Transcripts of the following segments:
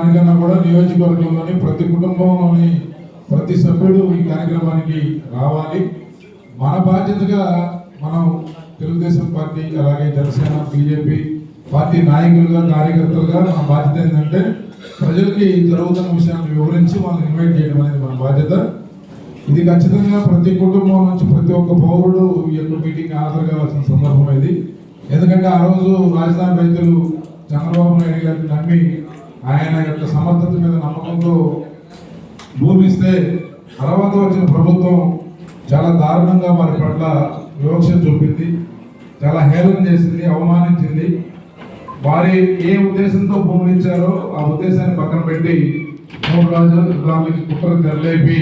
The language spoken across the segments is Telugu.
దానికన్నా కూడా నియోజకవర్గంలోని ప్రతి కుటుంబంలోని ప్రతి సభ్యుడు ఈ కార్యక్రమానికి రావాలి. మన బాధ్యతగా మనం తెలుగుదేశం పార్టీ అలాగే జనసేన బీజేపీ పార్టీ నాయకులుగా కార్యకర్తలుగా మన బాధ్యత ఏంటంటే ప్రజలకి జరుగుతున్న విషయాన్ని వివరించి వాళ్ళని ఇన్వైట్ చేయడం అనేది మన బాధ్యత. ఇది ఖచ్చితంగా ప్రతి కుటుంబం నుంచి ప్రతి ఒక్క పౌరుడు ఈ యొక్క మీటింగ్ హాజరు కావాల్సిన సందర్భం ఇది. ఎందుకంటే ఆ రోజు రాజధాని రైతులు చంద్రబాబు నాయుడు గారిని నమ్మి ఆయన యొక్క సమర్థత మీద నమ్మకంతో భూమి ఇస్తే తర్వాత వచ్చిన ప్రభుత్వం చాలా దారుణంగా వారి పట్ల వివక్ష చూపింది, చాలా హేళన చేసింది, అవమానించింది. వారి ఏ ఉద్దేశంతో భూములు ఇచ్చారో ఆ ఉద్దేశాన్ని పక్కన పెట్టి 3 రాజధానులకి కుట్రకు తెరలేపి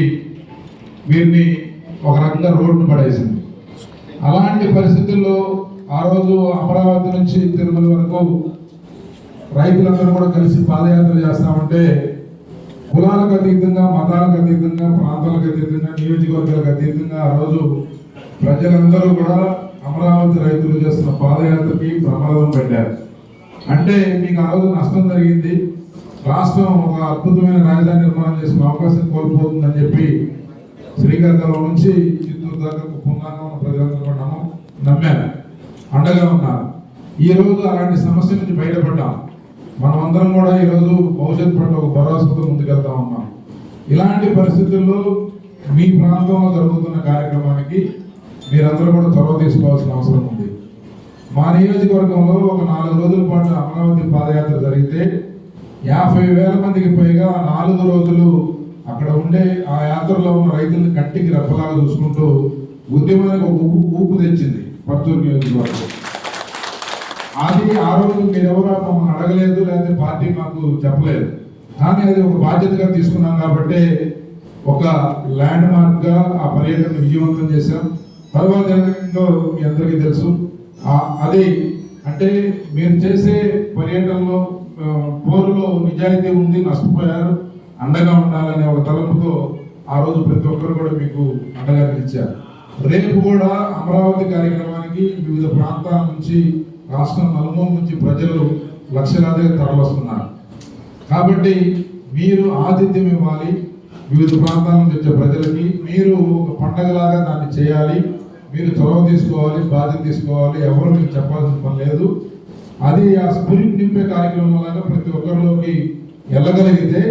వీరిని ఒక రకంగా రోడ్డు పడేసింది. అలాంటి పరిస్థితుల్లో ఆ రోజు అమరావతి నుంచి తిరుమల వరకు రైతులందరూ కూడా కలిసి పాదయాత్ర చేస్తామంటే కులాలకు అతీతంగా, మతాలకు అతీతంగా, ప్రాంతాలకు అతీతంగా, నియోజకవర్గాలకు అతీతంగా ఆ రోజు ప్రజలందరూ కూడా అమరావతి రైతులు చేస్తున్న పాదయాత్రకి ప్రమాదం పెట్టారు. అంటే మీకు ఆ రోజు నష్టం జరిగింది, రాష్ట్రం ఒక అద్భుతమైన రాజధాని నిర్మాణం చేసుకునే అవకాశం కోల్పోతుందని చెప్పి శ్రీకాకుళం నుంచి చిత్తూరు దాకా కుప్పంగా ఉన్న ప్రజలందరూ కూడా నమ్మారు, అండగా ఉన్నారు. ఈ రోజు అలాంటి సమస్య నుంచి బయటపడ్డాం. మనమందరం కూడా ఈరోజు భవిష్యత్తు పట్ల ఒక భరోసాతో ముందుకెళ్తా ఉన్నాం. ఇలాంటి పరిస్థితుల్లో మీ ప్రాంతంలో జరుగుతున్న కార్యక్రమానికి మీరందరూ కూడా చొరవ తీసుకోవాల్సిన అవసరం ఉంది. మా నియోజకవర్గంలో ఒక 4 రోజుల పాటు అమరావతి పాదయాత్ర జరిగితే 50,000 మందికి పైగా 4 రోజులు అక్కడ ఉండే ఆ యాత్రలో ఉన్న రైతులను కంటికి రెప్పలాగా చూసుకుంటూ ఉద్యమానికి ఒక ఊపు తెచ్చింది పర్చూరు నియోజకవర్గం. అది ఆ రోజు మీరెవరో మమ్మల్ని అడగలేదు, లేకపోతే పార్టీ మాకు చెప్పలేదు, కానీ అది ఒక బాధ్యతగా తీసుకున్నాం కాబట్టి ఒక ల్యాండ్ మార్క్ గా ఆ పర్యటన విజయవంతం చేశాం. తర్వాత ఏమైందో మీ అందరికీ తెలుసు. అది అంటే మీరు చేసే పర్యటనలో పోరులో నిజాయితీ ఉంది, నష్టపోయారు, అండగా ఉండాలనే ఒక తలంపుతో ఆ రోజు ప్రతి ఒక్కరు కూడా మీకు అండగా నిలిచారు. రేపు కూడా అమరావతి కార్యక్రమానికి వివిధ ప్రాంతాల నుంచి, రాష్ట్రం నలుమూల నుంచి ప్రజలు లక్షలాదిగా తరలిస్తున్నారు. కాబట్టి మీరు ఆతిథ్యం ఇవ్వాలి. వివిధ ప్రాంతాల నుంచి వచ్చే ప్రజలకి మీరు ఒక పండగలాగా దాన్ని చేయాలి. మీరు చొరవ తీసుకోవాలి, బాధ్యత తీసుకోవాలి. ఎవరు మీకు చెప్పాల్సిన పని లేదు. అది ఆ స్పిరిట్ నింపే కార్యక్రమం లాగా ప్రతి ఒక్కరిలోకి వెళ్ళగలిగితే